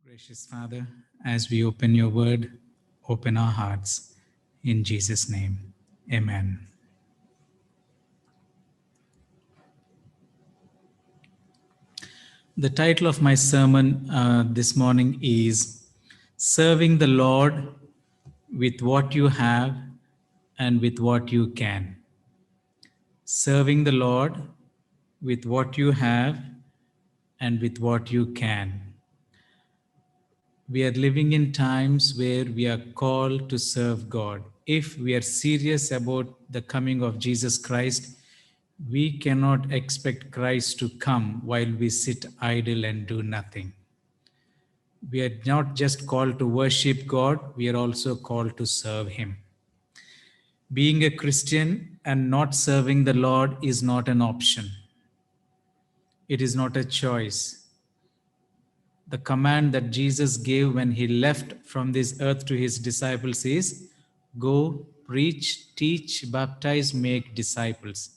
Gracious Father, as we open your word, open our hearts. In Jesus' name, amen. The title of my sermon this morning is Serving the Lord with What You Have and with What You Can. Serving the Lord with what you have and with what you can. We are living in times where we are called to serve God. If we are serious about the coming of Jesus Christ, we cannot expect Christ to come while we sit idle and do nothing. We are not just called to worship God, we are also called to serve Him. Being a Christian and not serving the Lord is not an option. It is not a choice. The command that Jesus gave when he left from this earth to his disciples is go, preach, teach, baptize, make disciples.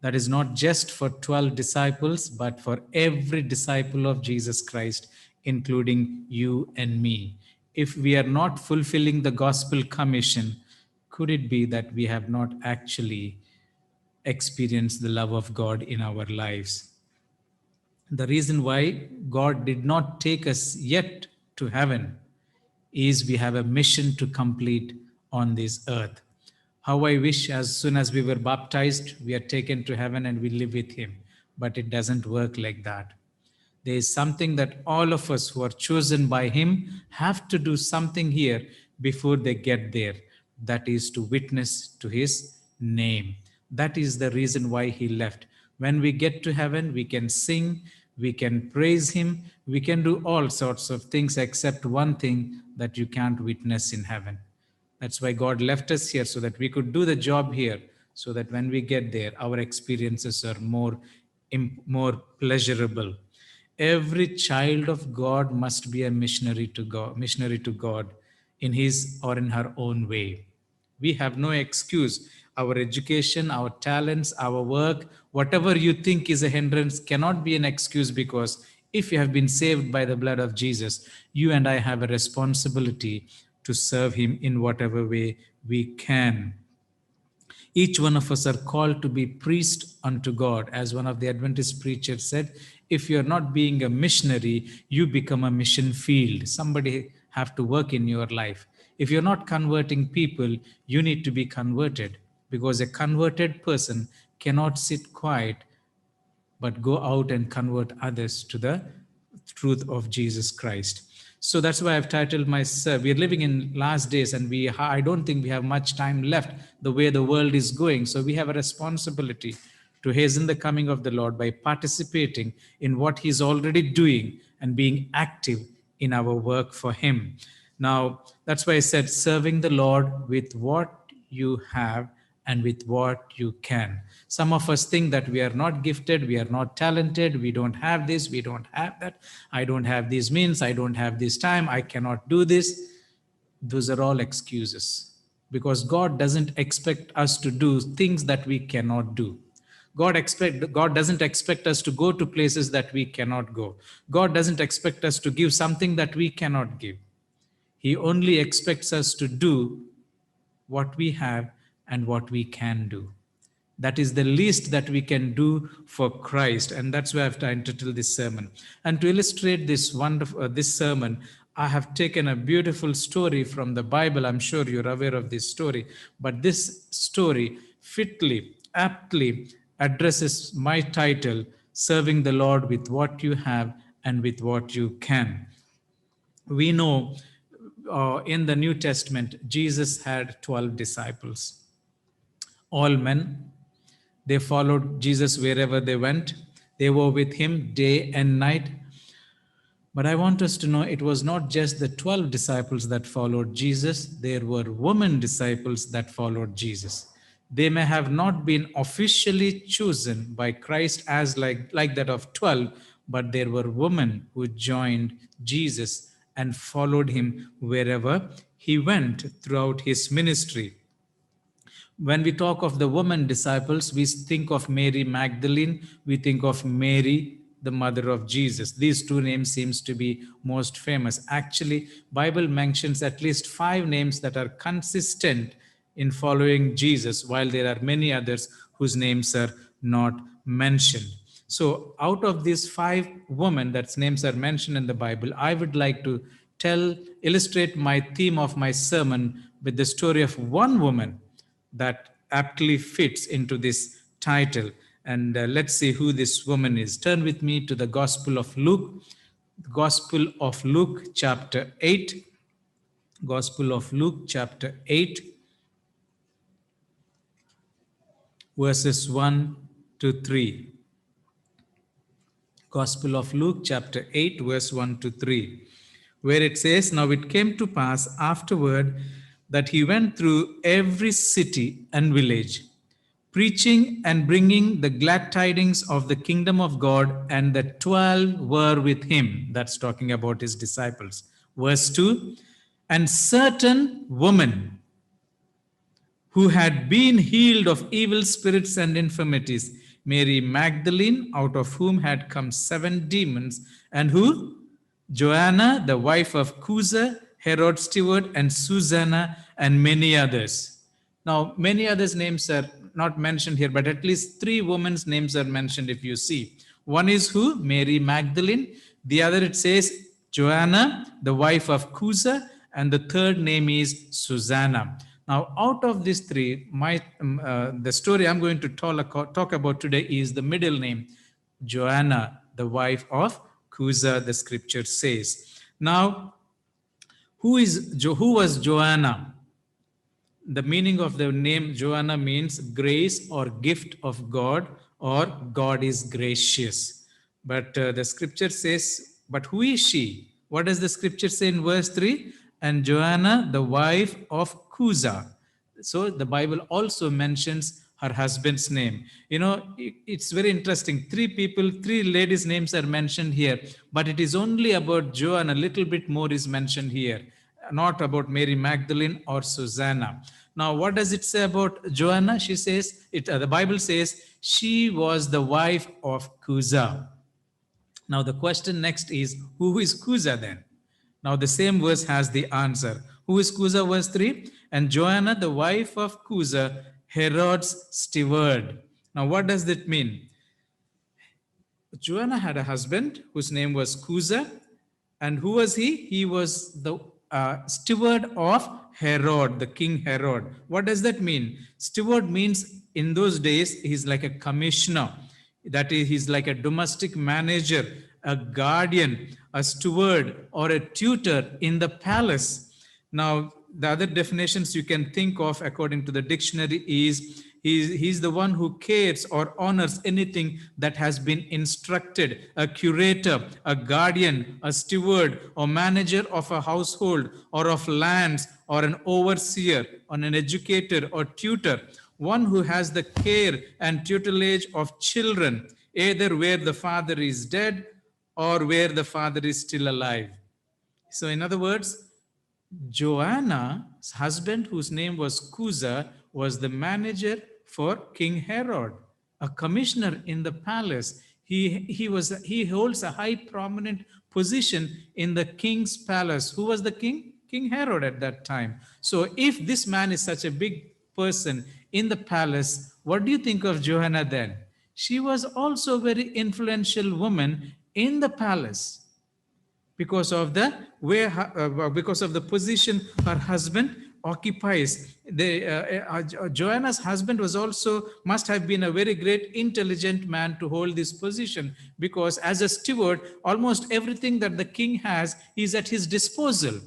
That is not just for 12 disciples, but for every disciple of Jesus Christ, including you and me. If we are not fulfilling the gospel commission, could it be that we have not actually experienced the love of God in our lives? The reason why God did not take us yet to heaven is we have a mission to complete on this earth. How I wish as soon as we were baptized, we are taken to heaven and we live with Him. But it doesn't work like that. There is something that all of us who are chosen by Him have to do something here before they get there. That is to witness to His name. That is the reason why He left. When we get to heaven, we can sing, we can praise Him, we can do all sorts of things except one thing that you can't witness in heaven. That's why God left us here, so that we could do the job here, so that when we get there, our experiences are more pleasurable. Every child of God must be a missionary to God in his or in her own way. We have no excuse. Our education, our talents, our work, whatever you think is a hindrance cannot be an excuse, because if you have been saved by the blood of Jesus, you and I have a responsibility to serve Him in whatever way we can. Each one of us are called to be priest unto God. As one of the Adventist preachers said, if you're not being a missionary, you become a mission field. Somebody have to work in your life. If you're not converting people, you need to be converted, because a converted person cannot sit quiet but go out and convert others to the truth of Jesus Christ. So that's why I've titled my sermon. We're living in last days, and I don't think we have much time left the way the world is going. So we have a responsibility to hasten the coming of the Lord by participating in what He's already doing and being active in our work for Him. Now, that's why I said, serving the Lord with what you have and with what you can. Some of us think that we are not gifted, we are not talented, we don't have this, we don't have that, I don't have these means, I don't have this time, I cannot do this. Those are all excuses, because God doesn't expect us to do things that we cannot do. God doesn't expect us to go to places that we cannot go. God doesn't expect us to give something that we cannot give. He only expects us to do what we have and what we can do. That is the least that we can do for Christ, and that's why I've entitled this sermon. And to illustrate this this sermon, I have taken a beautiful story from the Bible. I'm sure you're aware of this story, but this story aptly addresses my title, Serving the Lord with What You Have and with What You Can. We know in the New Testament, Jesus had 12 disciples, all men. They followed Jesus wherever they went. They were with Him day and night. But I want us to know it was not just the 12 disciples that followed Jesus. There were women disciples that followed Jesus. They may have not been officially chosen by Christ as like that of 12, but there were women who joined Jesus and followed Him wherever He went throughout His ministry. When we talk of the women disciples, we think of Mary Magdalene, we think of Mary, the mother of Jesus. These two names seems to be most famous. Actually, Bible mentions at least 5 names that are consistent in following Jesus, while there are many others whose names are not mentioned. So out of these 5 women that's names are mentioned in the Bible, I would like to illustrate my theme of my sermon with the story of one woman that aptly fits into this title. And let's see who this woman is. Turn with me to the Gospel of Luke. Gospel of Luke, chapter 8. Gospel of Luke, chapter 8, verses 1 to 3. Gospel of Luke, chapter 8, verse 1 to 3, where it says, "Now it came to pass afterward that he went through every city and village, preaching and bringing the glad tidings of the kingdom of God, and the 12 were with him." That's talking about his disciples. Verse 2, "And certain women who had been healed of evil spirits and infirmities, Mary Magdalene, out of whom had come 7 demons, and who? Joanna, the wife of Chuza, Herod steward, and Susanna, and many others." Now, many others' names are not mentioned here, but at least 3 women's names are mentioned if you see. One is who? Mary Magdalene. The other, it says Joanna, the wife of Chuza, and the third name is Susanna. Now, out of these 3, the story I'm going to talk about today is the middle name, Joanna, the wife of Chuza, the scripture says. Now, who was Joanna? The meaning of the name Joanna means grace or gift of God, or God is gracious. But the scripture says, but who is she? What does the scripture say in verse 3? And Joanna, the wife of Chuza. So the Bible also mentions her husband's name. You know, it's very interesting. 3 ladies' names are mentioned here, but it is only about Joanna. A little bit more is mentioned here, not about Mary Magdalene or Susanna. Now, what does it say about Joanna? She says, the Bible says, she was the wife of Chuza. Now, the question next is, who is Chuza then? Now, the same verse has the answer. Who is Chuza? Verse 3. And Joanna, the wife of Chuza, Herod's steward. Now, what does that mean? Joanna had a husband whose name was Chuza. And who was he? He was the steward of Herod, the king Herod. What does that mean? Steward means in those days, he's like a commissioner. That is, he's like a domestic manager, a guardian, a steward, or a tutor in the palace. Now, the other definitions you can think of according to the dictionary is he's the one who cares or honors anything that has been instructed, a curator, a guardian, a steward, or manager of a household or of lands, or an overseer, or an educator or tutor, one who has the care and tutelage of children, either where the father is dead or where the father is still alive. So in other words, Joanna's husband, whose name was Chuza, was the manager for King Herod, a commissioner in the palace. He holds a high prominent position in the king's palace. Who was the king? King Herod at that time. So if this man is such a big person in the palace, what do you think of Joanna then? She was also a very influential woman in the palace, because of the because of the position her husband occupies. Joanna's husband must have been a very great intelligent man to hold this position, because as a steward, almost everything that the king has is at his disposal.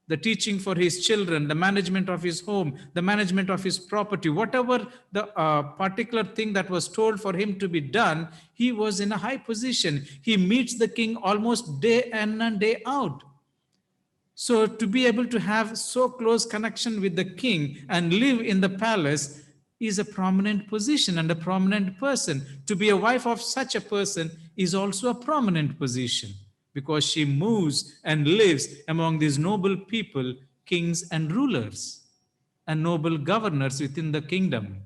The teaching for his children, the management of his home, the management of his property, whatever the particular thing that was told for him to be done, he was in a high position. He meets the king almost day in and day out. So to be able to have so close connection with the king and live in the palace is a prominent position and a prominent person. To be a wife of such a person is also a prominent position, because she moves and lives among these noble people, kings and rulers, and noble governors within the kingdom.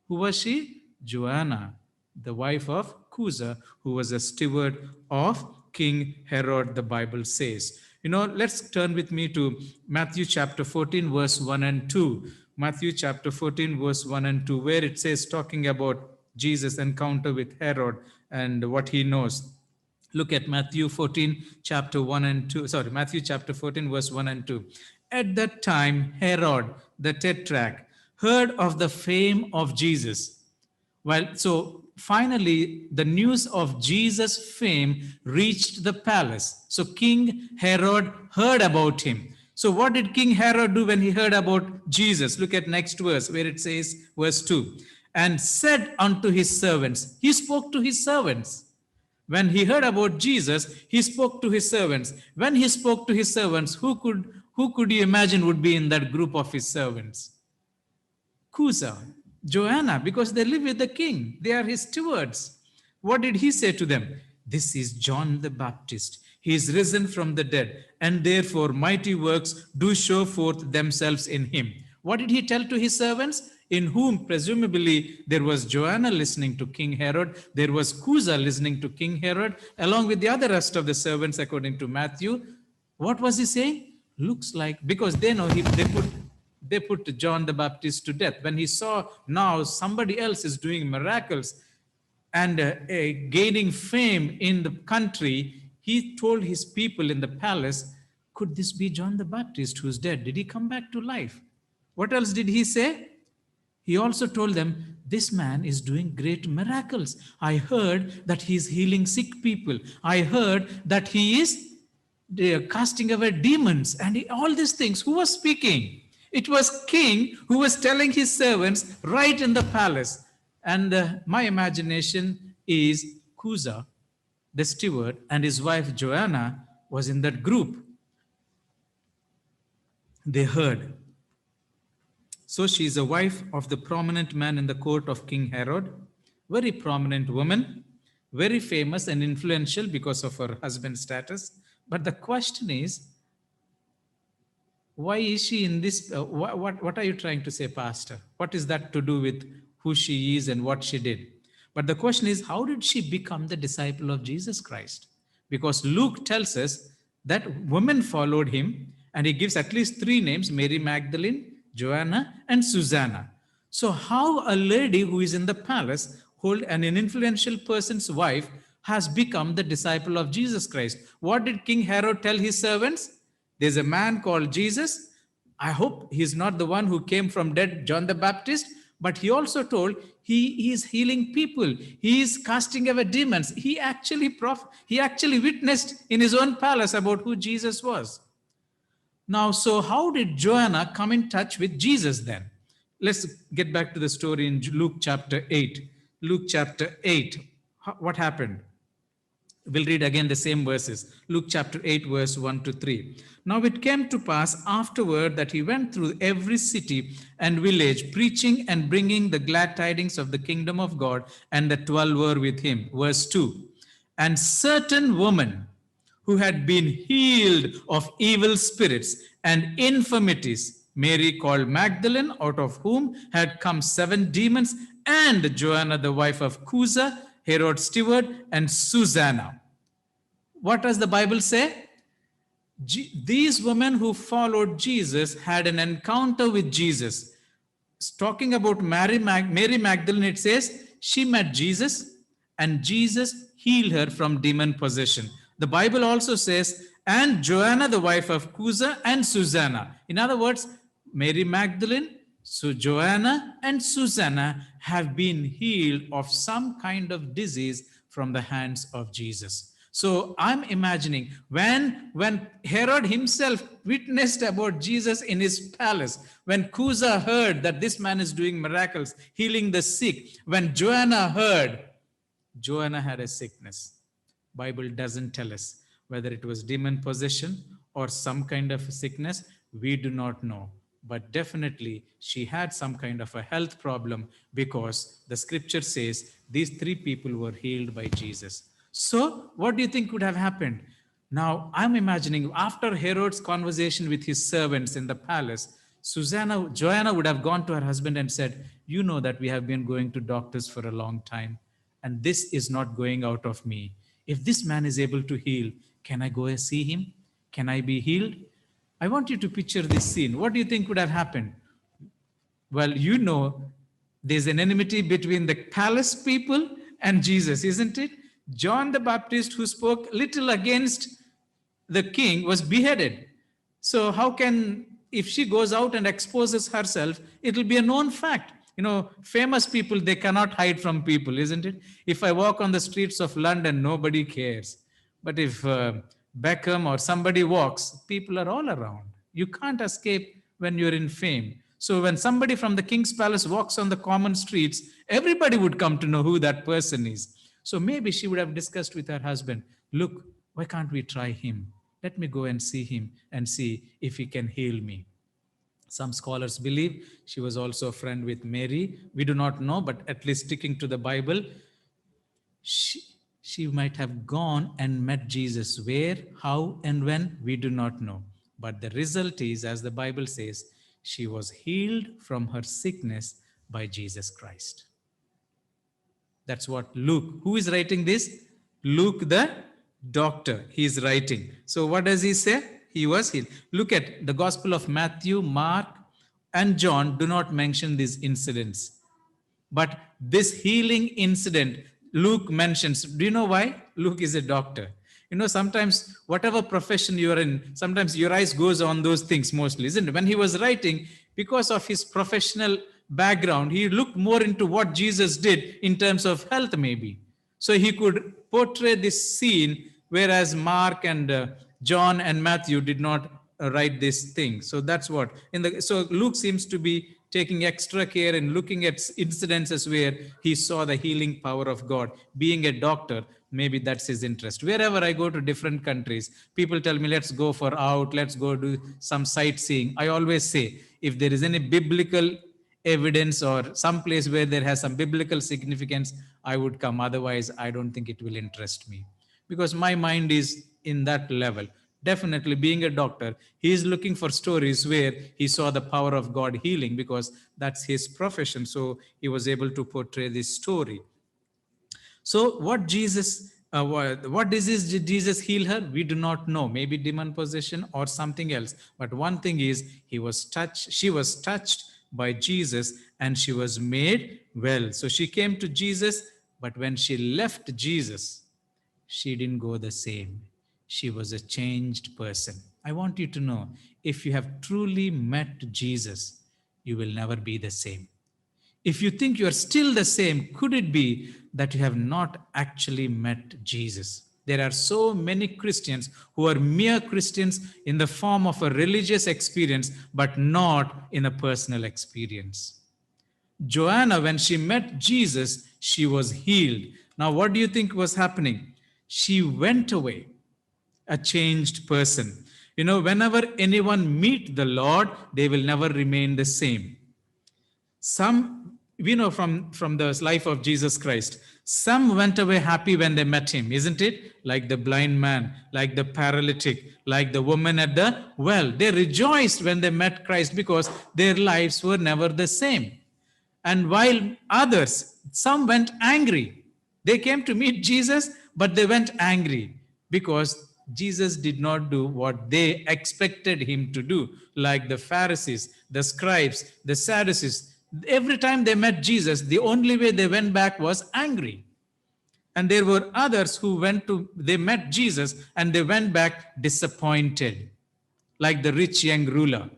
Who was she? Joanna. the wife of Cusa, who was a steward of King Herod, the Bible says. Let's turn with me to Matthew chapter 14, verse 1 and 2. Matthew chapter 14, verse 1 and 2, where it says, talking about Jesus' encounter with Herod and what he knows. Look at Matthew 14, chapter 1 and 2. Sorry, Matthew chapter 14, verse 1 and 2. At that time, Herod the Tetrarch heard of the fame of Jesus. So finally, the news of Jesus' fame reached the palace. So King Herod heard about him. So what did King Herod do when he heard about Jesus? Look at next verse where it says, verse 2. And said unto his servants, he spoke to his servants. When he heard about Jesus, he spoke to his servants. When he spoke to his servants, who could you imagine would be in that group of his servants? Cusa, Joanna, because they live with the king. They are his stewards. What did he say to them? This is John the Baptist. He is risen from the dead, and therefore mighty works do show forth themselves in him. What did he tell to his servants? In whom presumably there was Joanna listening to King Herod, there was Cusa listening to King Herod, along with the other rest of the servants according to Matthew. What was he saying? Looks like, because they know they put John the Baptist to death. When he saw now somebody else is doing miracles and gaining fame in the country, he told his people in the palace, could this be John the Baptist who's dead? Did he come back to life? What else did he say? He also told them, this man is doing great miracles. I heard that he is healing sick people. I heard that he is casting away demons and all these things. Who was speaking? It was king who was telling his servants right in the palace. And my imagination is Cusa, the steward, and his wife Joanna was in that group. They heard. So she is a wife of the prominent man in the court of King Herod, very prominent woman, very famous and influential because of her husband's status. But the question is, why is she in this? What are you trying to say, Pastor? What is that to do with who she is and what she did? But the question is, how did she become the disciple of Jesus Christ? Because Luke tells us that women followed him, and he gives at least three names: Mary Magdalene, Joanna, and Susanna. So how a lady who is in the palace, an influential person's wife, has become the disciple of Jesus Christ? What did King Herod tell his servants? There's a man called Jesus. I hope he's not the one who came from dead, John the Baptist, but he also told he is healing people. He is casting away demons. He actually witnessed in his own palace about who Jesus was. Now, so how did Joanna come in touch with Jesus then? Let's get back to the story in Luke chapter 8. Luke chapter 8. What happened? We'll read again the same verses. Luke chapter 8, verse 1 to 3. Now it came to pass afterward that he went through every city and village, preaching and bringing the glad tidings of the kingdom of God, and the 12 were with him. Verse 2. And certain women who had been healed of evil spirits and infirmities, Mary called Magdalene, out of whom had come 7 demons, and Joanna, the wife of Cusa, Herod's steward, and Susanna. What does the Bible say? These women who followed Jesus had an encounter with Jesus. It's talking about Mary Magdalene, it says she met Jesus and Jesus healed her from demon possession. The Bible also says, and Joanna, the wife of Cusa, and Susanna. In other words, Mary Magdalene, so Joanna, and Susanna have been healed of some kind of disease from the hands of Jesus. So I'm imagining when Herod himself witnessed about Jesus in his palace, when Cusa heard that this man is doing miracles, healing the sick, when Joanna heard, Joanna had a sickness. Bible doesn't tell us whether it was demon possession or some kind of sickness. We do not know. But definitely she had some kind of a health problem, because the scripture says these 3 people were healed by Jesus. So what do you think would have happened? Now I'm imagining after Herod's conversation with his servants in the palace, Joanna would have gone to her husband and said, you know that we have been going to doctors for a long time and this is not going out of me. If this man is able to heal, can I go and see him? Can I be healed? I want you to picture this scene. What do you think would have happened? Well, you know, there's an enmity between the palace people and Jesus, isn't it? John the Baptist, who spoke little against the king, was beheaded. So, how can, if she goes out and exposes herself, it'll be a known fact. You know, famous people, they cannot hide from people, isn't it? If I walk on the streets of London, nobody cares. But if Beckham or somebody walks, people are all around. You can't escape when you're in fame. So when somebody from the king's palace walks on the common streets, everybody would come to know who that person is. So maybe she would have discussed with her husband, look, why can't we try him? Let me go and see him and see if he can heal me. Some scholars believe she was also a friend with Mary. We do not know, but at least sticking to the Bible, she might have gone and met Jesus. Where, how, and when, we do not know. But the result is, as the Bible says, she was healed from her sickness by Jesus Christ. That's what Luke, who is writing this? Luke the doctor, he is writing. So what does he say? He was healed. Look at the Gospel of Matthew, Mark, and John do not mention these incidents. But this healing incident, Luke mentions. Do you know why? Luke is a doctor. You know, sometimes whatever profession you are in, sometimes your eyes goes on those things mostly, isn't it? When he was writing, because of his professional background, he looked more into what Jesus did in terms of health maybe. So he could portray this scene, whereas Mark and John and Matthew did not write this thing. So that's what. So Luke seems to be taking extra care and looking at incidences where he saw the healing power of God. Being a doctor, maybe that's his interest. Wherever I go to different countries, people tell me, let's go for out, let's go do some sightseeing. I always say, if there is any biblical evidence or some place where there has some biblical significance, I would come. Otherwise, I don't think it will interest me, because my mind is in that level. Definitely, being a doctor, he is looking for stories where he saw the power of God healing, because that's his profession. So he was able to portray this story. So what disease did Jesus heal her? We do not know. Maybe demon possession or something else. But one thing is, she was touched by Jesus and she was made well. So she came to Jesus, but when she left Jesus, she didn't go the same. She was a changed person. I want you to know, if you have truly met Jesus, you will never be the same. If you think you are still the same, could it be that you have not actually met Jesus? There are so many Christians who are mere Christians in the form of a religious experience, but not in a personal experience. Joanna, when she met Jesus, she was healed. Now, what do you think was happening? She went away a changed person. You know, whenever anyone meet the Lord, they will never remain the same. Some, we know from the life of Jesus Christ, some went away happy when they met him, isn't it? Like the blind man, like the paralytic, like the woman at the well. They rejoiced when they met Christ because their lives were never the same. And while others, some went angry. They came to meet Jesus, but they went angry because Jesus did not do what they expected him to do, like the Pharisees, the scribes, the Sadducees. Every time they met Jesus, the only way they went back was angry. And there were others who they met Jesus and they went back disappointed, like the rich young ruler.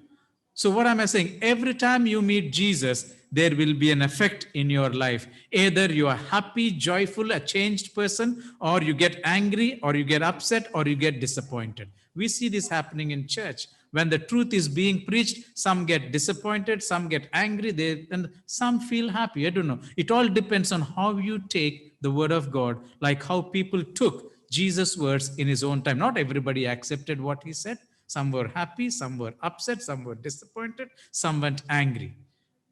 So what am I saying? Every time you meet Jesus, there will be an effect in your life. Either you are happy, joyful, a changed person, or you get angry, or you get upset, or you get disappointed. We see this happening in church. When the truth is being preached, some get disappointed, some get angry, and some feel happy. I don't know. It all depends on how you take the word of God, like how people took Jesus' words in his own time. Not everybody accepted what he said. Some were happy, some were upset, some were disappointed, some went angry.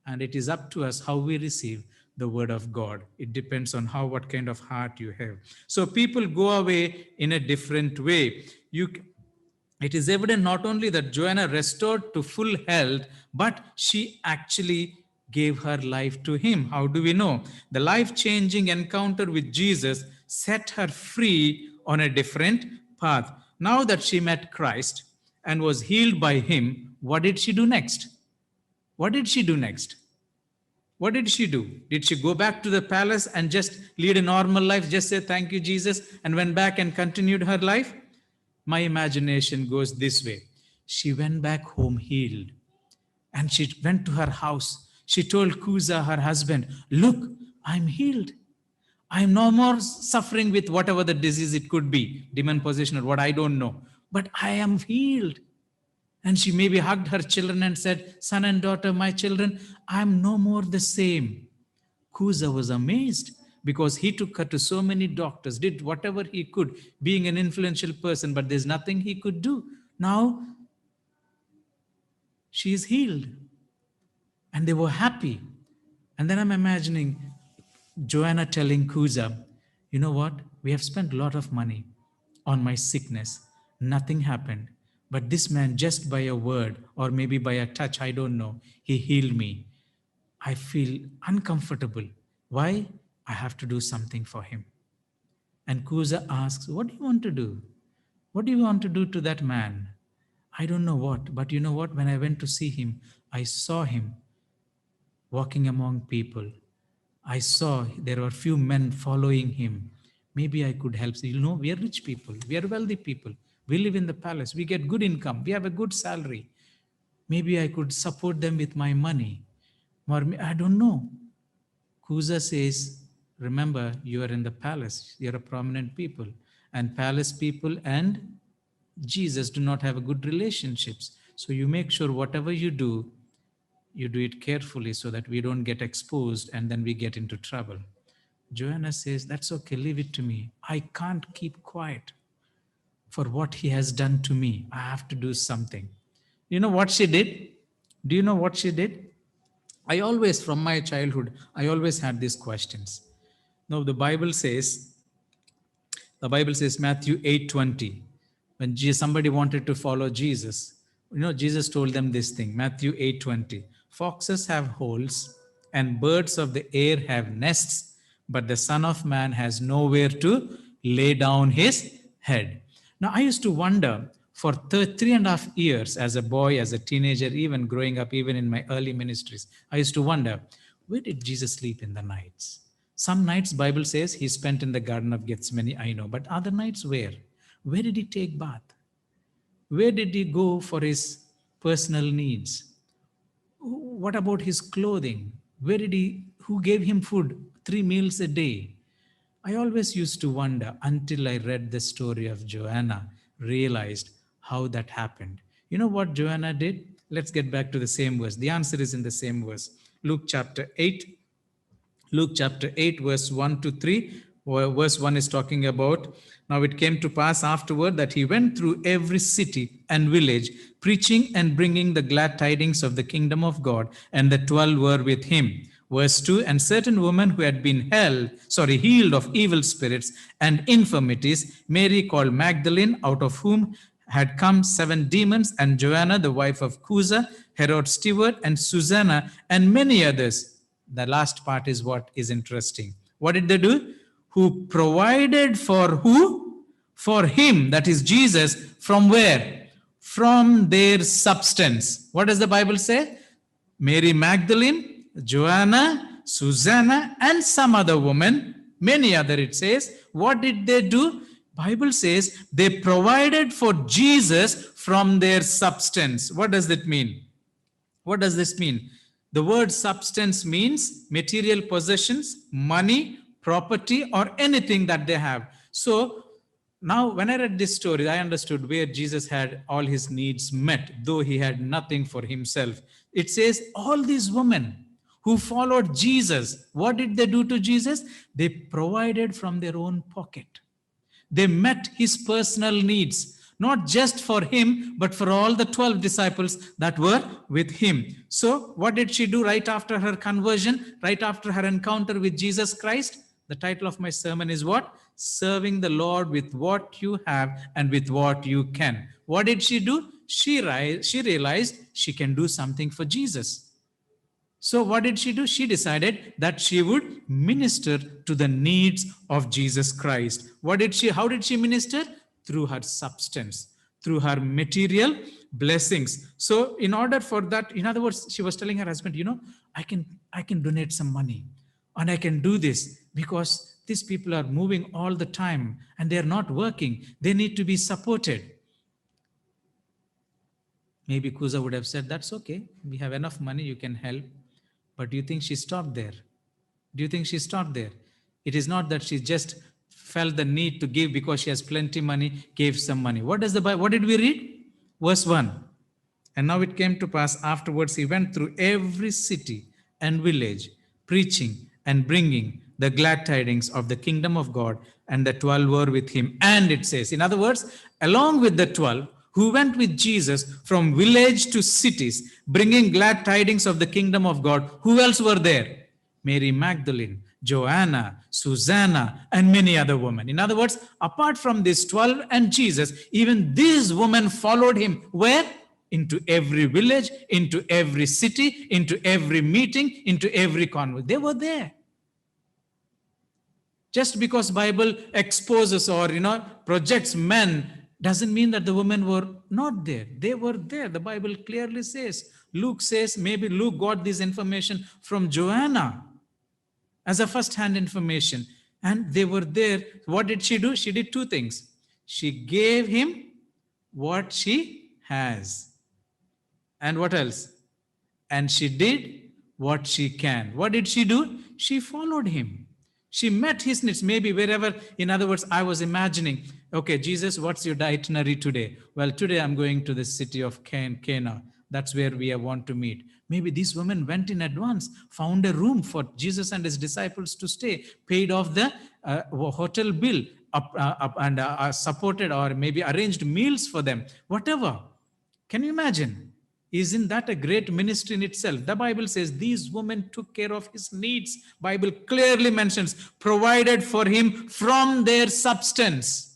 And it is up to us how we receive the word of God. It depends on what kind of heart you have. So people go away in a different way. It is evident not only that Joanna restored to full health, but she actually gave her life to him. How do we know? The life-changing encounter with Jesus set her free on a different path. Now that she met Christ and was healed by him, what did she do next? What did she do next? What did she do? Did she go back to the palace and just lead a normal life, just say thank you, Jesus, and went back and continued her life? My imagination goes this way. She went back home healed, and she went to her house. She told Cuza, her husband, look, I'm healed. I'm no more suffering with whatever the disease it could be, demon possession or what, I don't know. But I am healed. And she maybe hugged her children and said, son and daughter, my children, I'm no more the same. Cuza was amazed because he took her to so many doctors, did whatever he could, being an influential person, but there's nothing he could do. Now, she is healed. And they were happy. And then I'm imagining Joanna telling Cuza, you know what? We have spent a lot of money on my sickness. Nothing happened. But this man, just by a word or maybe by a touch, I don't know, he healed me. I feel uncomfortable. Why? I have to do something for him. And Cuza asks, what do you want to do? What do you want to do to that man? I don't know what, but you know what? When I went to see him, I saw him walking among people. I saw there were few men following him. Maybe I could help. You know, we are rich people. We are wealthy people. We live in the palace. We get good income. We have a good salary. Maybe I could support them with my money. Or I don't know. Cuza says, remember, you are in the palace. You're a prominent people. And palace people and Jesus do not have a good relationships. So you make sure whatever you do it carefully so that we don't get exposed and then we get into trouble. Joanna says, that's okay, leave it to me. I can't keep quiet for what he has done to me. I have to do something. You know what she did? Do you know what she did? I always, from my childhood, I always had these questions. Now the Bible says, Matthew 8:20, when somebody wanted to follow Jesus, you know, Jesus told them this thing, Matthew 8:20, foxes have holes and birds of the air have nests, but the Son of Man has nowhere to lay down his head. Now, I used to wonder for 3.5 years as a boy, as a teenager, even growing up, even in my early ministries, I used to wonder, where did Jesus sleep in the nights? Some nights, Bible says, he spent in the Garden of Gethsemane, I know, but other nights where? Where did he take bath? Where did he go for his personal needs? What about his clothing? Who gave him food 3 meals a day? I always used to wonder until I read the story of Joanna, realized how that happened. You know what Joanna did? Let's get back to the same verse. The answer is in the same verse. Luke chapter 8, verse 1 to 3. Verse 1 is talking about, now it came to pass afterward that he went through every city and village, preaching and bringing the glad tidings of the kingdom of God, and the 12 were with him. Verse 2, and certain women who had been healed of evil spirits and infirmities, Mary called Magdalene, out of whom had come 7 demons, and Joanna, the wife of Cuza, Herod's steward, and Susanna, and many others. The last part is what is interesting. What did they do? Who provided for who? For him, that is Jesus, from where? From their substance. What does the Bible say? Mary Magdalene, Joanna, Susanna, and some other woman, many other it says. What did they do? Bible says they provided for Jesus from their substance. What does that mean? What does this mean? The word substance means material possessions, money, property, or anything that they have. So now when I read this story, I understood where Jesus had all his needs met, though he had nothing for himself. It says all these women who followed Jesus, what did they do to Jesus? They provided from their own pocket. They met his personal needs, not just for him, but for all the 12 disciples that were with him. So what did she do right after her conversion, right after her encounter with Jesus Christ? The title of my sermon is what? Serving the Lord with what you have and with what you can. What did she do? She realized she can do something for Jesus. So what did she do? She decided that she would minister to the needs of Jesus Christ. How did she minister? Through her substance, through her material blessings. So in order for that, in other words, she was telling her husband, I can donate some money and I can do this because these people are moving all the time and they're not working. They need to be supported. Maybe Kuza would have said, that's okay. We have enough money, you can help. But do you think she stopped there? Do you think she stopped there? It is not that she just felt the need to give because she has plenty money, gave some money. What does the Bible, what did we read? Verse 1. And now it came to pass afterwards, he went through every city and village, preaching and bringing the glad tidings of the kingdom of God, and the 12 were with him. And it says, in other words, along with the 12 who went with Jesus from village to cities, bringing glad tidings of the kingdom of God, who else were there? Mary Magdalene, Joanna, Susanna, and many other women. In other words, apart from these 12 and Jesus, even these women followed him. Where? Into every village, into every city, into every meeting, into every convent. They were there. Just because Bible exposes or projects men doesn't mean that the women were not there. They were there. The Bible clearly says. Luke says maybe Luke got this information from Joanna as a first-hand information. And they were there. What did she do? She did two things. She gave him what she has. And what else? And she did what she can. What did she do? She followed him. She met his needs, maybe wherever. In other words, I was imagining, okay, Jesus, what's your itinerary today? Well, today I'm going to the city of Cana. That's where we want to meet. Maybe these women went in advance, found a room for Jesus and his disciples to stay, paid off the hotel bill, and supported or maybe arranged meals for them, whatever. Can you imagine? Isn't that a great ministry in itself? The Bible says these women took care of his needs. Bible clearly mentions provided for him from their substance.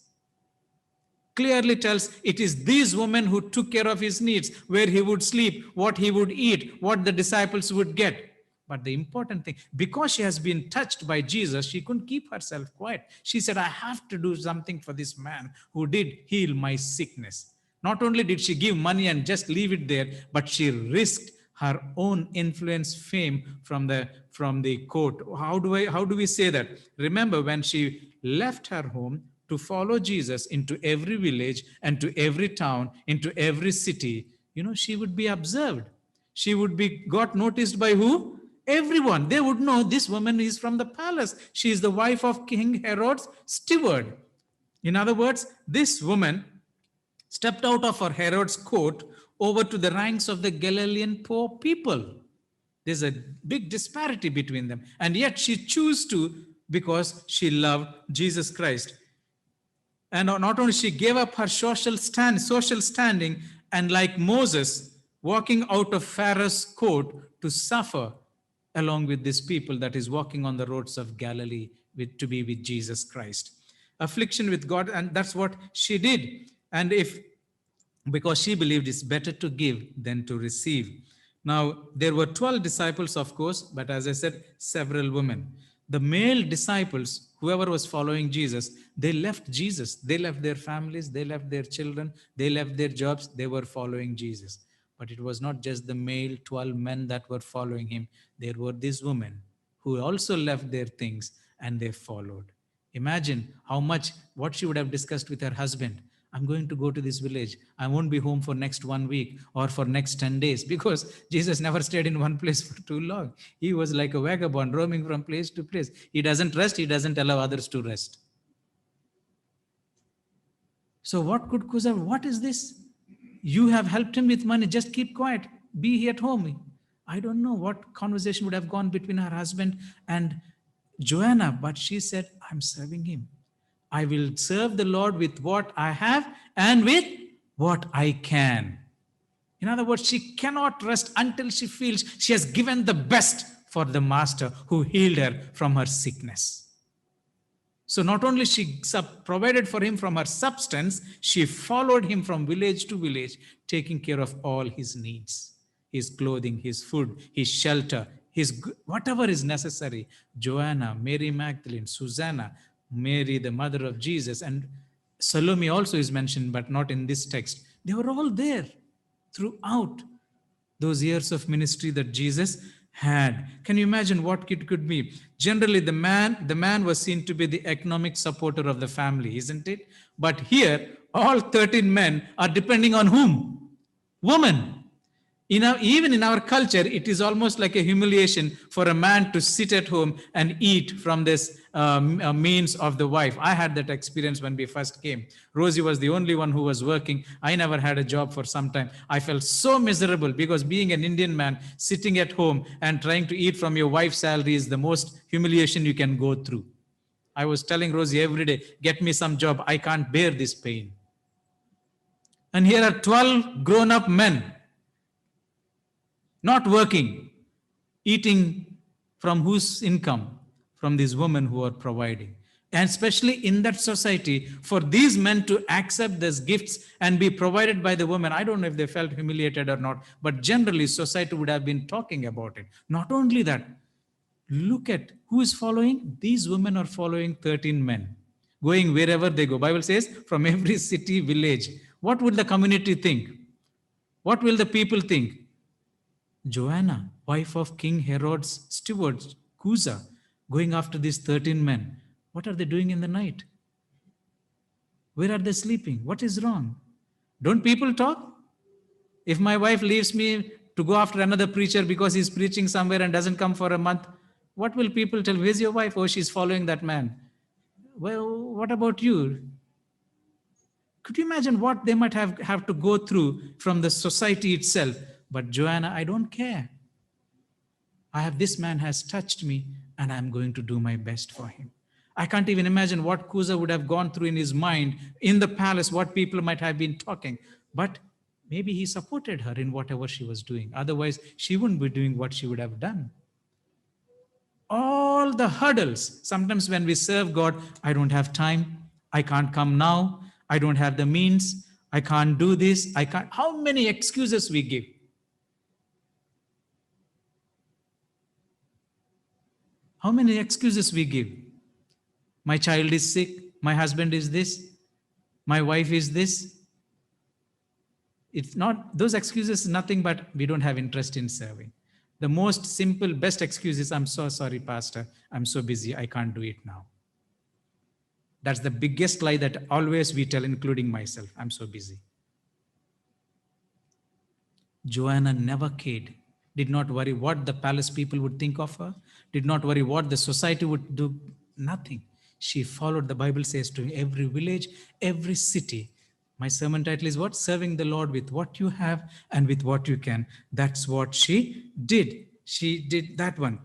Clearly tells it is these women who took care of his needs, where he would sleep, what he would eat, what the disciples would get. But the important thing, because she has been touched by Jesus, she couldn't keep herself quiet. She said, I have to do something for this man who did heal my sickness. Not only did she give money and just leave it there, but she risked her own influence, fame from the court. How do we say that? Remember, when she left her home to follow Jesus into every village and to every town, into every city, she would be observed. She would be got noticed by who? Everyone. They would know this woman is from the palace. She is the wife of King Herod's steward. In other words, this woman stepped out of her Herod's court over to the ranks of the Galilean poor people. There's a big disparity between them. And yet she chose to because she loved Jesus Christ. And not only she gave up her social standing, and like Moses, walking out of Pharaoh's court to suffer along with these people that is walking on the roads of Galilee to be with Jesus Christ. Affliction with God, and that's what she did. And because she believed it's better to give than to receive. Now, there were 12 disciples, of course, but as I said, several women. The male disciples, whoever was following Jesus, they left Jesus. They left their families, they left their children, they left their jobs, they were following Jesus. But it was not just the male 12 men that were following him. There were these women who also left their things and they followed. Imagine what she would have discussed with her husband. I'm going to go to this village. I won't be home for next 1 week or for next 10 days, because Jesus never stayed in one place for too long. He was like a vagabond roaming from place to place. He doesn't rest. He doesn't allow others to rest. So what is this? You have helped him with money. Just keep quiet. Be at home. I don't know what conversation would have gone between her husband and Joanna, but she said, I'm serving him. I will serve the Lord with what I have and with what I can. In other words, she cannot rest until she feels she has given the best for the master who healed her from her sickness. So not only she provided for him from her substance, she followed him from village to village, taking care of all his needs, his clothing, his food, his shelter, whatever is necessary. Joanna, Mary Magdalene, Susanna, Mary, the mother of Jesus, and Salome also is mentioned, but not in this text. They were all there throughout those years of ministry that Jesus had. Can you imagine what it could be? Generally, the man was seen to be the economic supporter of the family, isn't it? But here, all 13 men are depending on whom? Woman. Even in our culture, it is almost like a humiliation for a man to sit at home and eat from this means of the wife. I had that experience when we first came. Rosie was the only one who was working. I never had a job for some time. I felt so miserable because being an Indian man, sitting at home and trying to eat from your wife's salary is the most humiliation you can go through. I was telling Rosie every day, get me some job. I can't bear this pain. And here are 12 grown-up men not working, eating from whose income? From these women who are providing. And especially in that society, for these men to accept these gifts and be provided by the women, I don't know if they felt humiliated or not, but generally society would have been talking about it. Not only that, look at who is following. These women are following 13 men, going wherever they go. Bible says from every city, village. What would the community think? What will the people think? Joanna, wife of King Herod's steward, Cusa, going after these 13 men. What are they doing in the night? Where are they sleeping? What is wrong? Don't people talk? If my wife leaves me to go after another preacher because he's preaching somewhere and doesn't come for a month, what will people tell? Where's your wife? Oh, she's following that man. Well, what about you? Could you imagine what they might have to go through from the society itself? But Joanna, I don't care. This man has touched me and I'm going to do my best for him. I can't even imagine what Cusa would have gone through in his mind in the palace, what people might have been talking. But maybe he supported her in whatever she was doing. Otherwise, she wouldn't be doing what she would have done. All the hurdles. Sometimes when we serve God, I don't have time. I can't come now. I don't have the means. I can't do this. I can't. How many excuses we give? How many excuses we give? My child is sick. My husband is this. My wife is this. It's not, those excuses, nothing but we don't have interest in serving. The most simple, best excuse is, I'm so sorry, Pastor. I'm so busy. I can't do it now. That's the biggest lie that always we tell, including myself. I'm so busy. Joanna never cared, did not worry what the palace people would think of her, did not worry what the society would do, nothing. She followed, the Bible says, to every village, every city. My sermon title is what? Serving the Lord with what you have and with what you can. That's what she did. She did that one.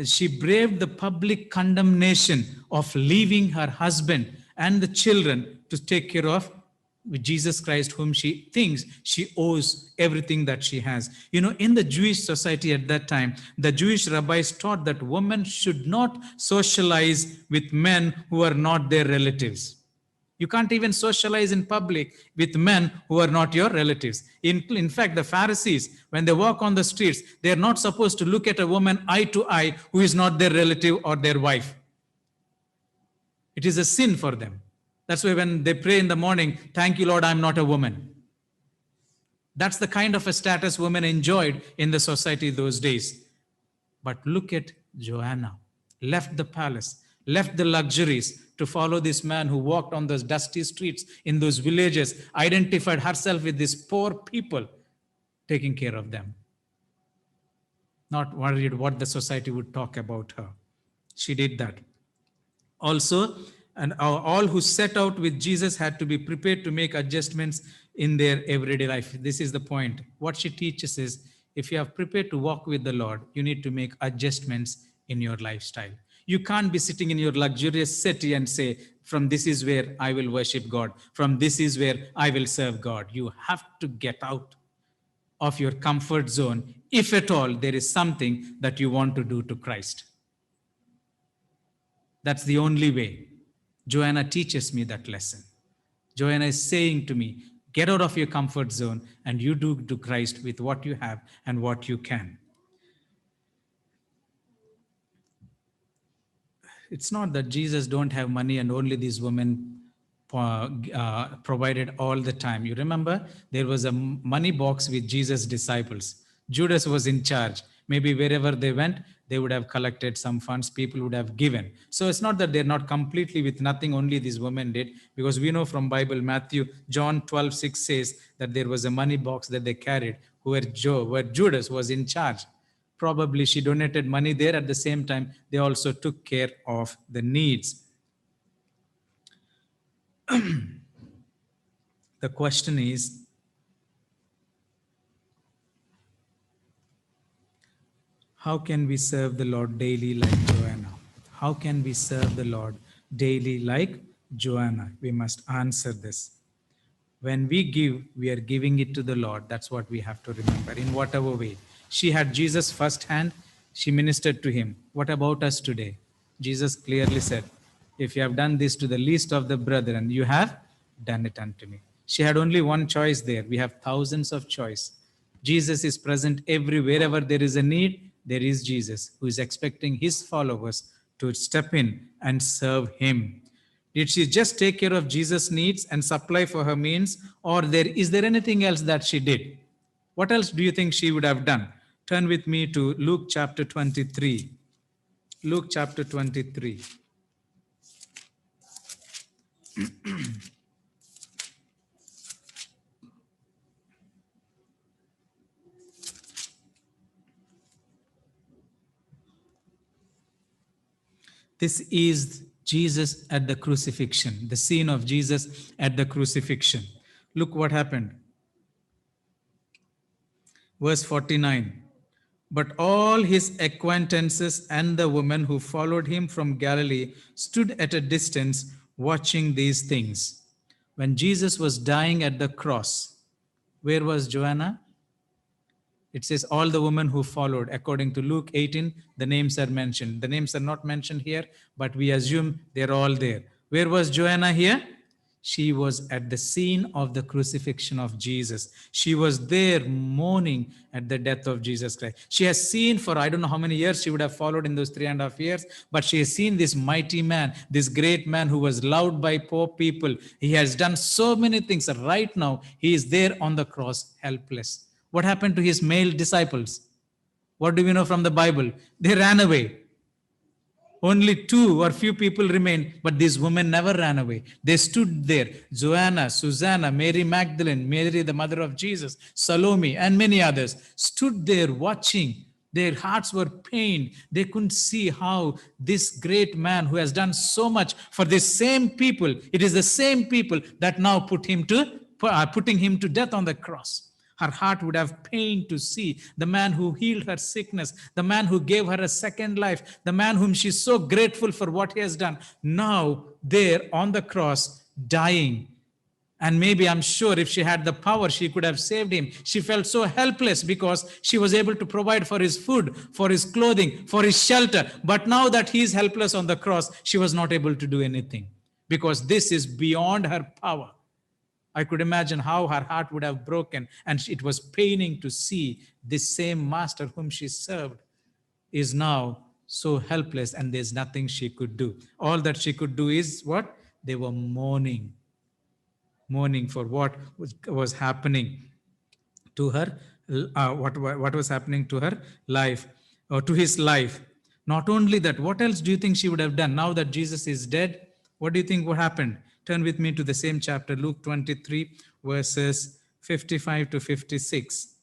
She braved the public condemnation of leaving her husband and the children to take care of Jesus Christ, whom she thinks she owes everything that she has. In the Jewish society at that time, the Jewish rabbis taught that women should not socialize with men who are not their relatives. You can't even socialize in public with men who are not your relatives. In fact, the Pharisees, when they walk on the streets, they are not supposed to look at a woman eye to eye who is not their relative or their wife. It is a sin for them. That's why when they pray in the morning, thank you, Lord, I'm not a woman. That's the kind of a status women enjoyed in the society those days. But look at Joanna, left the palace, left the luxuries to follow this man who walked on those dusty streets in those villages, identified herself with these poor people, taking care of them. Not worried what the society would talk about her. She did that. Also, and all who set out with Jesus had to be prepared to make adjustments in their everyday life. This is the point. What she teaches is, if you have prepared to walk with the Lord, you need to make adjustments in your lifestyle. You can't be sitting in your luxurious city and say, from this is where I will worship God. From this is where I will serve God. You have to get out of your comfort zone, if at all there is something that you want to do to Christ. That's the only way. Joanna teaches me that lesson. Joanna is saying to me, get out of your comfort zone and you do to Christ with what you have and what you can. It's not that Jesus don't have money and only these women provided all the time. You remember there was a money box with Jesus' disciples. Judas was in charge. Maybe wherever they went, they would have collected some funds, people would have given. So it's not that they're not completely with nothing, only these women did, because we know from Bible, John 12:6 says that there was a money box that they carried where Judas was in charge. Probably she donated money there. At the same time, they also took care of the needs. The question is, how can we serve the Lord daily like Joanna? How can we serve the Lord daily like Joanna? We must answer this. When we give, we are giving it to the Lord. That's what we have to remember, in whatever way. She had Jesus firsthand. She ministered to him. What about us today? Jesus clearly said, if you have done this to the least of the brethren, you have done it unto me. She had only one choice there. We have thousands of choice. Jesus is present everywhere. Wherever there is a need, there is Jesus, who is expecting his followers to step in and serve him. Did she just take care of Jesus' needs and supply for her means, or is there anything else that she did? What else do you think she would have done? Turn with me to Luke chapter 23. Luke chapter 23. This is Jesus at the crucifixion, the scene of Jesus at the crucifixion. Look what happened. Verse 49. But all his acquaintances and the women who followed him from Galilee stood at a distance watching these things. When Jesus was dying at the cross, where was Joanna? It says all the women who followed. According to Luke 18, the names are mentioned. The names are not mentioned here, but we assume they're all there. Where was Joanna here? She was at the scene of the crucifixion of Jesus. She was there mourning at the death of Jesus Christ. She has seen for I don't know how many years she would have followed in those 3.5 years, but she has seen this mighty man, this great man who was loved by poor people. He has done so many things. Right now, he is there on the cross, helpless. What happened to his male disciples? What do we know from the Bible? They ran away. Only 2 or few people remained, but these women never ran away. They stood there. Joanna, Susanna, Mary Magdalene, Mary, the mother of Jesus, Salome, and many others stood there watching. Their hearts were pained. They couldn't see how this great man who has done so much for these same people, it is the same people that now putting him to death on the cross. Her heart would have pain to see the man who healed her sickness, the man who gave her a second life, the man whom she's so grateful for what he has done, now there on the cross, dying. And maybe I'm sure if she had the power, she could have saved him. She felt so helpless because she was able to provide for his food, for his clothing, for his shelter. But now that he is helpless on the cross, she was not able to do anything because this is beyond her power. I could imagine how her heart would have broken, and it was paining to see this same master whom she served is now so helpless, and there's nothing she could do. All that she could do is what? They were mourning for what was happening to her, what was happening to her life, or to his life. Not only that, what else do you think she would have done? Now that Jesus is dead, what do you think what happened? Turn with me to the same chapter, Luke 23, verses 55 to 56.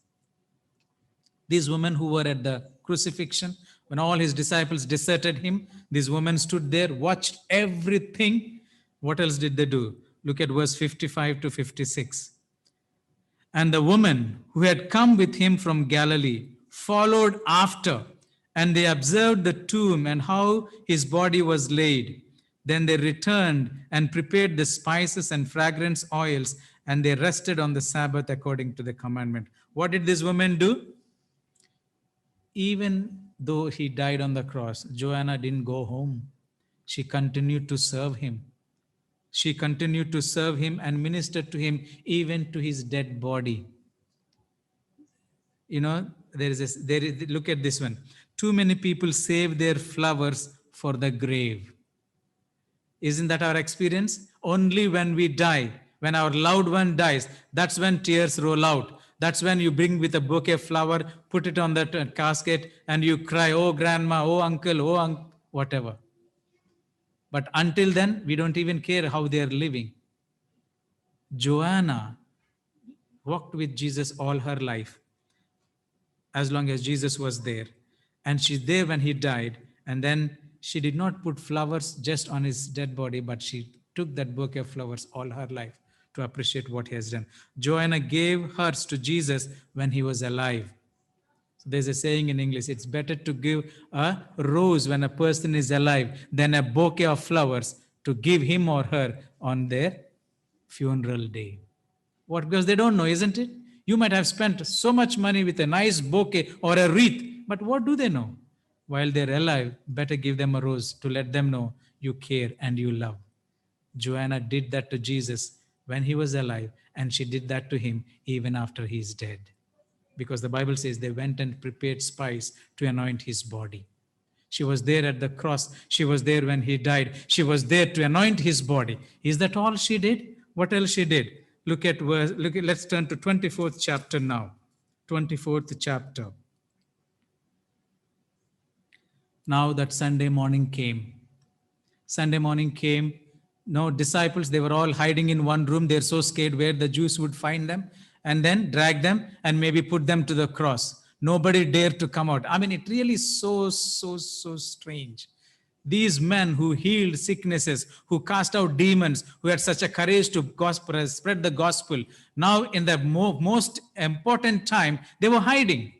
These women who were at the crucifixion, when all his disciples deserted him, these women stood there, watched everything. What else did they do? Look at verse 55 to 56. And the woman who had come with him from Galilee followed after, and they observed the tomb and how his body was laid. Then they returned and prepared the spices and fragrance oils, and they rested on the Sabbath according to the commandment. What did this woman do? Even though he died on the cross, Joanna didn't go home. She continued to serve him. She continued to serve him and ministered to him even to his dead body. You know, look at this one. Too many people save their flowers for the grave. Isn't that our experience? Only when we die, when our loved one dies, that's when tears roll out. That's when you bring with a bouquet of flower, put it on that casket, and you cry, oh grandma, oh uncle, oh whatever. But until then, we don't even care how they are living. Joanna walked with Jesus all her life, as long as Jesus was there. And she's there when he died. And then she did not put flowers just on his dead body, but she took that bouquet of flowers all her life to appreciate what he has done. Joanna gave hers to Jesus when he was alive. So there's a saying in English, it's better to give a rose when a person is alive than a bouquet of flowers to give him or her on their funeral day. What? Because they don't know, isn't it? You might have spent so much money with a nice bouquet or a wreath, but what do they know? While they're alive, better give them a rose to let them know you care and you love. Joanna did that to Jesus when he was alive, and she did that to him even after he's dead. Because the Bible says they went and prepared spice to anoint his body. She was there at the cross. She was there when he died. She was there to anoint his body. Is that all she did? What else she did? Let's turn to 24th chapter now. 24th chapter. Now that Sunday morning came. Sunday morning came. No disciples, they were all hiding in one room. They're so scared where the Jews would find them and then drag them and maybe put them to the cross. Nobody dared to come out. I mean, it really is so strange. These men who healed sicknesses, who cast out demons, who had such a courage to spread the gospel, now in the most important time, they were hiding.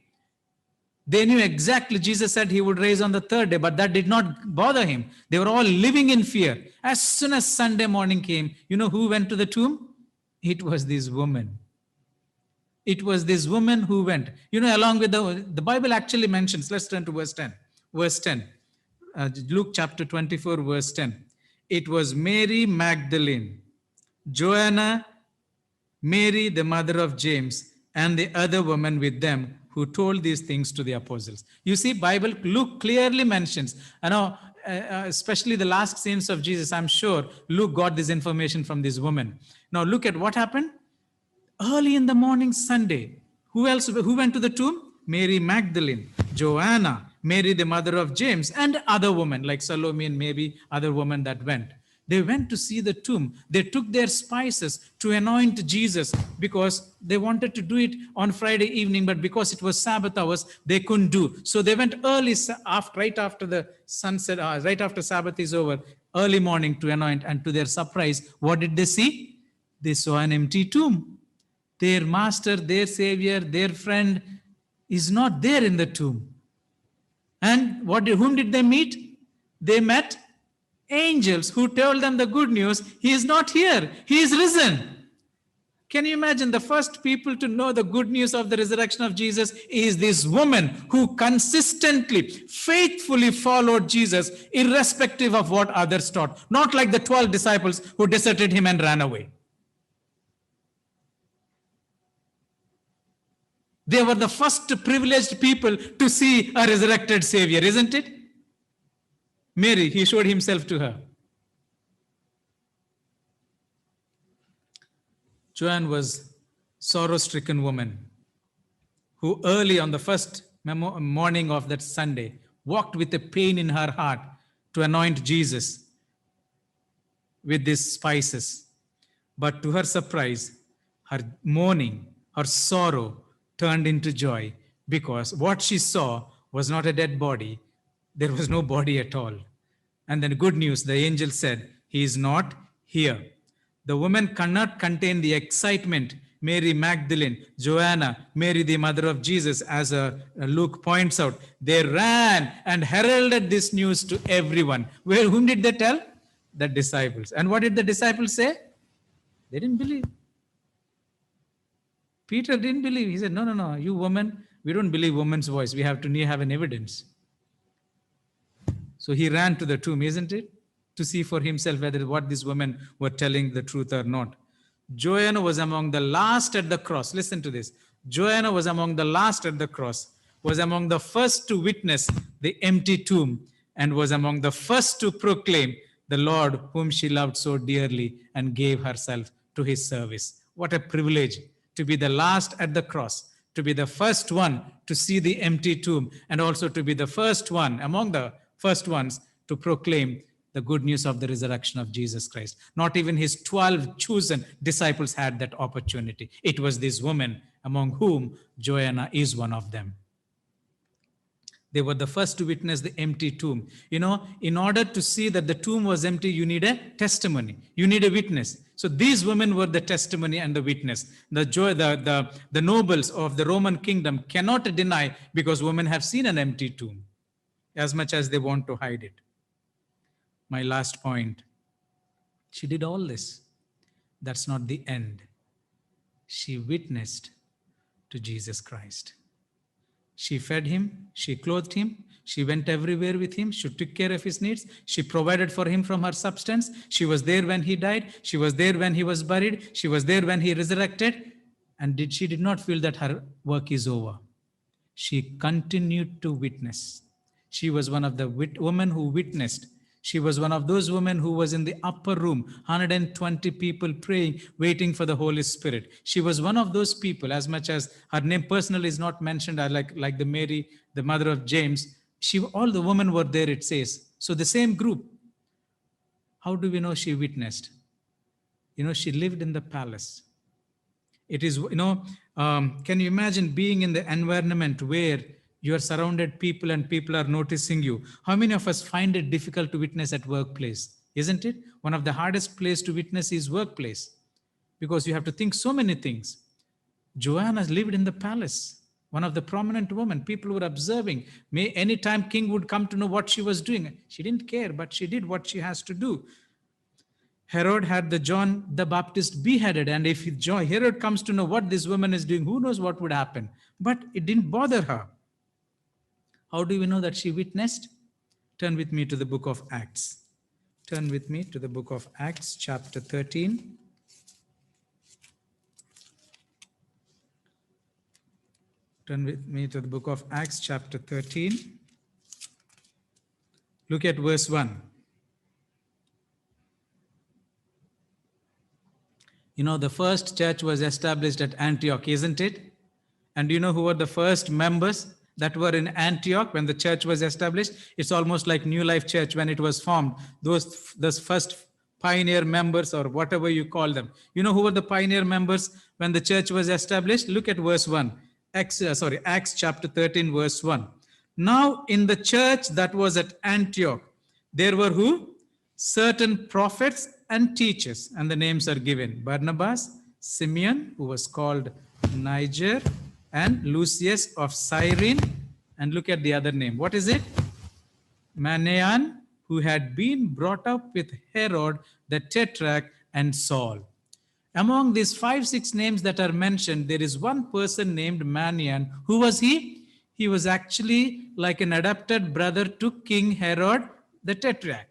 They knew exactly Jesus said he would raise on the third day, but that did not bother him. They were all living in fear. As soon as Sunday morning came, you know who went to the tomb? It was this woman. It was this woman who went. You know, along with the Bible actually mentions, let's turn to verse 10. Verse 10. Luke chapter 24, verse 10. It was Mary Magdalene, Joanna, Mary, the mother of James, and the other woman with them who told these things to the apostles. You see, Luke clearly mentions, especially the last scenes of Jesus, I'm sure Luke got this information from this woman. Now look at what happened. Early in the morning, Sunday, who went to the tomb? Mary Magdalene, Joanna, Mary, the mother of James, and other women like Salome and maybe other women that went. They went to see the tomb. They took their spices to anoint Jesus because they wanted to do it on Friday evening, but because it was Sabbath hours, they couldn't do. So they went early, right after the sunset, right after Sabbath is over, early morning to anoint. And to their surprise, what did they see? They saw an empty tomb. Their master, their savior, their friend is not there in the tomb. And whom did they meet? They met angels who told them the good news. He is not here. He is risen. Can you imagine? The first people to know the good news of the resurrection of Jesus is this woman who consistently, faithfully followed Jesus irrespective of what others taught. Not like the 12 disciples who deserted him and ran away. They were the first privileged people to see a resurrected Savior, isn't it? Mary, he showed himself to her. Joanne was sorrow-stricken woman who early on the first morning of that Sunday walked with a pain in her heart to anoint Jesus with these spices. But to her surprise, her mourning, her sorrow turned into joy because what she saw was not a dead body. There was no body at all. And then good news, the angel said, he is not here. The woman cannot contain the excitement. Mary Magdalene, Joanna, Mary the mother of Jesus, as Luke points out, they ran and heralded this news to everyone. Whom did they tell? The disciples. And what did the disciples say? They didn't believe. Peter didn't believe. He said, no, you woman, we don't believe woman's voice. We have to have an evidence. So he ran to the tomb, isn't it? To see for himself whether what these women were telling the truth or not. Joanna was among the last at the cross. Listen to this. Joanna was among the last at the cross, was among the first to witness the empty tomb, and was among the first to proclaim the Lord whom she loved so dearly and gave herself to his service. What a privilege to be the last at the cross, to be the first one to see the empty tomb, and also to be the first one among the first ones to proclaim the good news of the resurrection of Jesus Christ. Not even his 12 chosen disciples had that opportunity. It was this woman, among whom Joanna is one of them. They were the first to witness the empty tomb. In order to see that the tomb was empty, you need a testimony. You need a witness. So these women were the testimony and the witness. The nobles of the Roman kingdom cannot deny, because women have seen an empty tomb, as much as they want to hide it. My last point. She did all this. That's not the end. She witnessed to Jesus Christ. She fed him, she clothed him, she went everywhere with him, she took care of his needs, she provided for him from her substance. She was there when he died, she was there when he was buried, she was there when he resurrected. And she did not feel that her work is over. She continued to witness. She was one of the women who witnessed. She was one of those women who was in the upper room, 120 people praying, waiting for the Holy Spirit. She was one of those people, as much as her name personally is not mentioned, like the Mary, the mother of James. All the women were there, it says. So the same group. How do we know she witnessed? She lived in the palace. It is, can you imagine being in the environment where you are surrounded people and people are noticing you? How many of us find it difficult to witness at workplace? Isn't it? One of the hardest place to witness is workplace, because you have to think so many things. Joanna lived in the palace, one of the prominent women. People were observing. Anytime king would come to know what she was doing, she didn't care, but she did what she has to do. Herod had the John the Baptist beheaded, and if Herod comes to know what this woman is doing, who knows what would happen? But it didn't bother her. How do we know that she witnessed? Turn with me to the book of Acts. Turn with me to the book of Acts, chapter 13. Turn with me to the book of Acts, chapter 13. Look at verse 1. The first church was established at Antioch, isn't it? And do you know who were the first members that were in Antioch when the church was established? It's almost like New Life Church when it was formed. Those first pioneer members, or whatever you call them. You know who were the pioneer members when the church was established? Look at verse 1. Acts chapter 13, verse 1. Now in the church that was at Antioch, there were who? Certain prophets and teachers, and the names are given: Barnabas, Simeon, who was called Niger, and Lucius of Cyrene. And look at the other name. What is it? Manaen, who had been brought up with Herod the Tetrarch, and Saul. Among these 5-6 names that are mentioned, there is one person named Manaen. Who was he? He was actually like an adopted brother to King Herod the Tetrarch.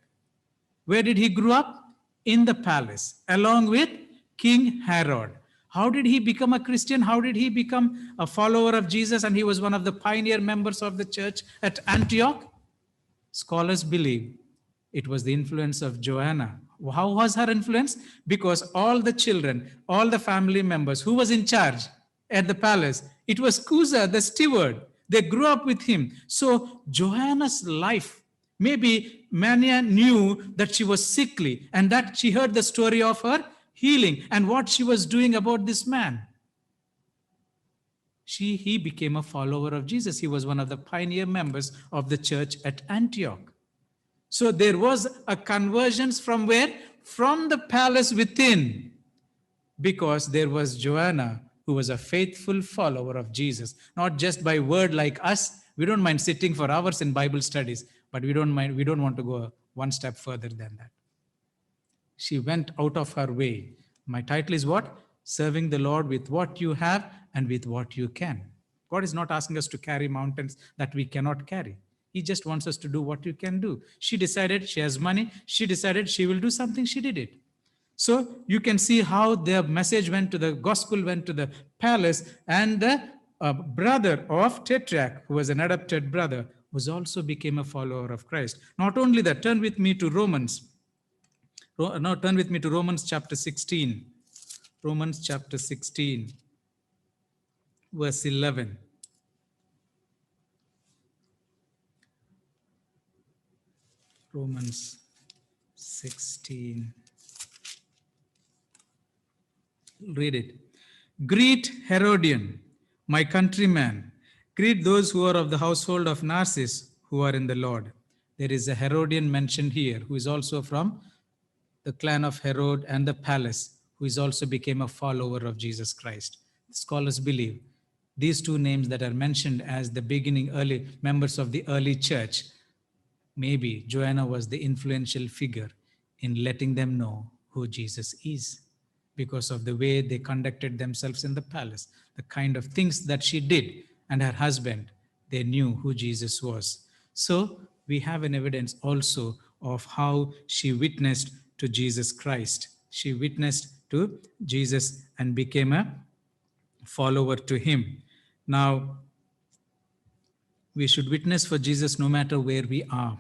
Where did he grow up? In the palace, along with King Herod. How did he become a Christian? How did he become a follower of Jesus? And he was one of the pioneer members of the church at Antioch. Scholars believe it was the influence of Joanna. How was her influence? Because all the children, all the family members, who was in charge at the palace? It was Cusa, the steward. They grew up with him. So Joanna's life, maybe Manaen knew that she was sickly, and that she heard the story of her healing and what she was doing about this man. He became a follower of Jesus. He was one of the pioneer members of the church at Antioch. So there was a conversion from where? From the palace within, because there was Joanna, who was a faithful follower of Jesus, not just by word like us. We don't mind sitting for hours in Bible studies, but we don't want to go one step further than that. She went out of her way. My title is what? Serving the Lord with what you have and with what you can. God is not asking us to carry mountains that we cannot carry. He just wants us to do what you can do. She decided she has money. She decided she will do something. She did it. So you can see how the message went to the gospel, went to the palace, and the brother of Tetrarch, who was an adopted brother, was also became a follower of Christ. Not only that, turn with me to Romans. Now turn with me to Romans chapter 16. Romans chapter 16, verse 11. Romans 16. Read it. Greet Herodian, my countryman. Greet those who are of the household of Narcissus, who are in the Lord. There is a Herodian mentioned here, who is also from the clan of Herod and the palace, who is also became a follower of Jesus Christ. Scholars believe these two names that are mentioned as the beginning early members of the early church, maybe Joanna was the influential figure in letting them know who Jesus is because of the way they conducted themselves in the palace, the kind of things that she did, and her husband, they knew who Jesus was. So we have an evidence also of how she witnessed to Jesus Christ. She witnessed to Jesus and became a follower to him. Now, we should witness for Jesus no matter where we are.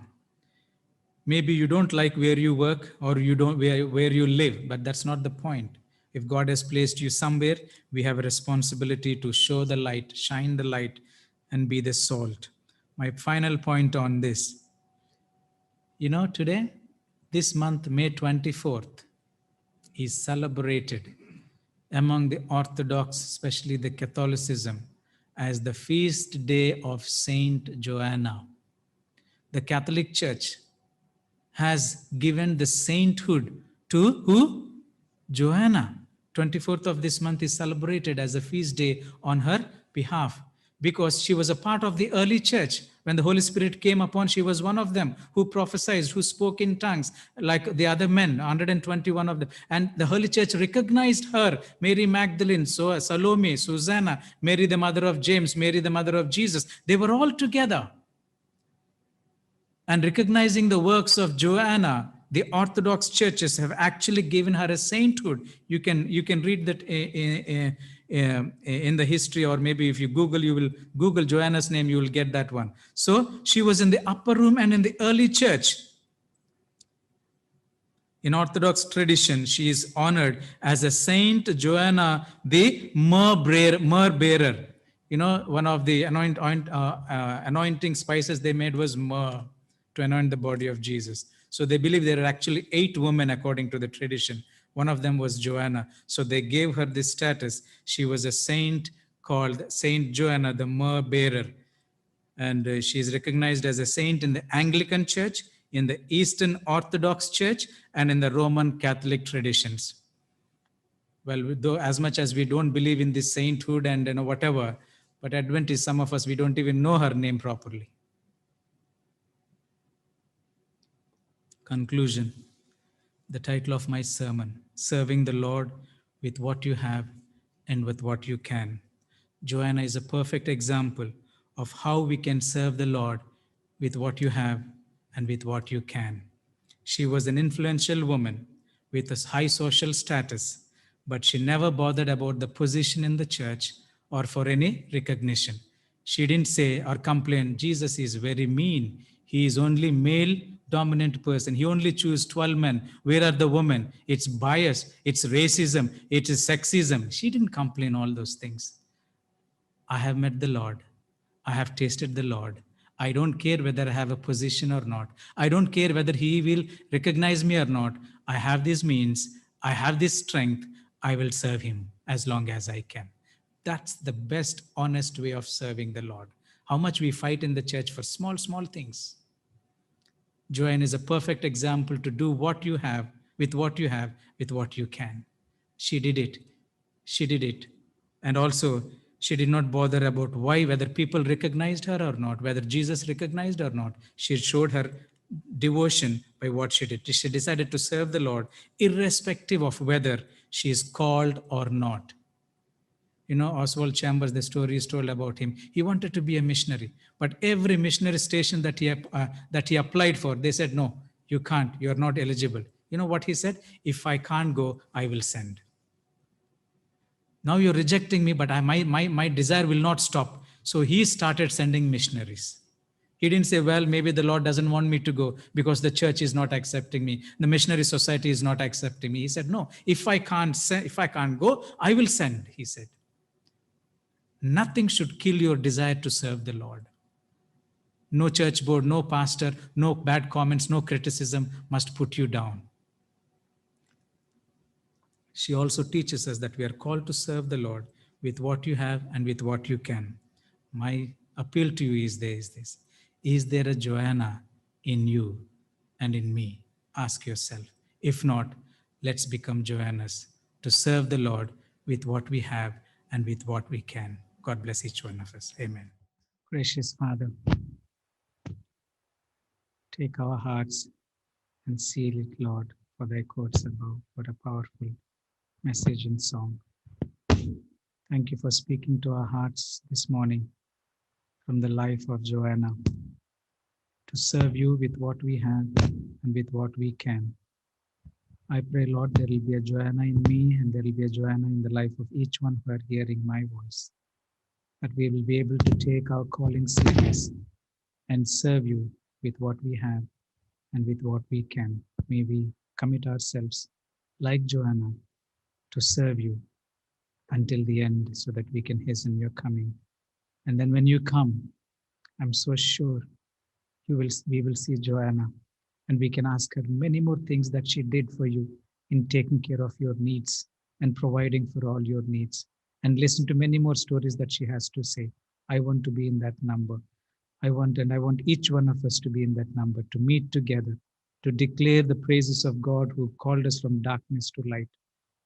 Maybe you don't like where you work or you don't where you live, but that's not the point. If God has placed you somewhere, we have a responsibility to show the light, shine the light, and be the salt. My final point on this, today, this month, May 24th, is celebrated among the Orthodox, especially the Catholicism, as the feast day of Saint Joanna. The Catholic Church has given the sainthood to who? Joanna. 24th of this month is celebrated as a feast day on her behalf because she was a part of the early church. When the Holy Spirit came upon, she was one of them who prophesied, who spoke in tongues like the other men, 121 of them. And the Holy Church recognized her, Mary Magdalene, Salome, Susanna, Mary the mother of James, Mary the mother of Jesus. They were all together. And recognizing the works of Joanna, the Orthodox churches have actually given her a sainthood. You can read that in the history, or maybe if you will Google Joanna's name, you will get that one. So she was in the upper room and in the early church. In Orthodox tradition, she is honored as a Saint Joanna, the myrrh bearer. One of the anointing spices they made was myrrh to anoint the body of Jesus. So they believe there are actually 8 women according to the tradition. One of them was Joanna. So they gave her this status. She was a saint called Saint Joanna, the myrrh bearer. And she is recognized as a saint in the Anglican Church, in the Eastern Orthodox Church, and in the Roman Catholic traditions. Well, though as much as we don't believe in this sainthood and whatever, but Adventists, some of us, we don't even know her name properly. Conclusion. The title of my sermon, Serving the Lord with What You Have and with What You Can. Joanna is a perfect example of how we can serve the Lord with what you have and with what you can. She was an influential woman with a high social status, but she never bothered about the position in the church or for any recognition. She didn't say or complain, Jesus is very mean. He is only male dominant person. He only chooses 12 men. Where are the women? It's bias. It's racism. It is sexism. She didn't complain all those things. I have met the Lord. I have tasted the Lord. I don't care whether I have a position or not. I don't care whether he will recognize me or not. I have these means. I have this strength. I will serve him as long as I can. That's the best, honest way of serving the Lord. How much we fight in the church for small, small things. Joanne is a perfect example to do what you have, with what you have, with what you can. She did it. She did it. And also, she did not bother about why, whether people recognized her or not, whether Jesus recognized her or not. She showed her devotion by what she did. She decided to serve the Lord, irrespective of whether she is called or not. Oswald Chambers, the story is told about him. He wanted to be a missionary, but every missionary station that he applied for, they said, no, you can't, you're not eligible. You know what he said? If I can't go, I will send. Now you're rejecting me, but my desire will not stop. So he started sending missionaries. He didn't say, well, maybe the Lord doesn't want me to go because the church is not accepting me. The missionary society is not accepting me. He said, no, if I can't go, I will send, he said. Nothing should kill your desire to serve the Lord. No church board, no pastor, no bad comments, no criticism must put you down. She also teaches us that we are called to serve the Lord with what you have and with what you can. My appeal to you is this. Is there a Joanna in you and in me? Ask yourself. If not, let's become Joannas to serve the Lord with what we have and with what we can. God bless each one of us. Amen. Gracious Father, take our hearts and seal it, Lord, for thy courts above. What a powerful message and song. Thank you for speaking to our hearts this morning from the life of Joanna, to serve you with what we have and with what we can. I pray, Lord, there will be a Joanna in me and there will be a Joanna in the life of each one who are hearing my voice, that we will be able to take our calling serious and serve you with what we have and with what we can. May we commit ourselves like Joanna to serve you until the end so that we can hasten your coming. And then when you come, I'm so sure we will see Joanna and we can ask her many more things that she did for you in taking care of your needs and providing for all your needs, and listen to many more stories that she has to say. I want to be in that number. I want each one of us to be in that number, to meet together, to declare the praises of God who called us from darkness to light,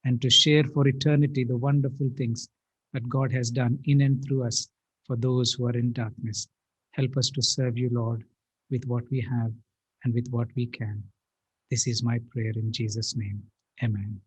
and to share for eternity the wonderful things that God has done in and through us for those who are in darkness. Help us to serve you, Lord, with what we have and with what we can. This is my prayer in Jesus' name. Amen.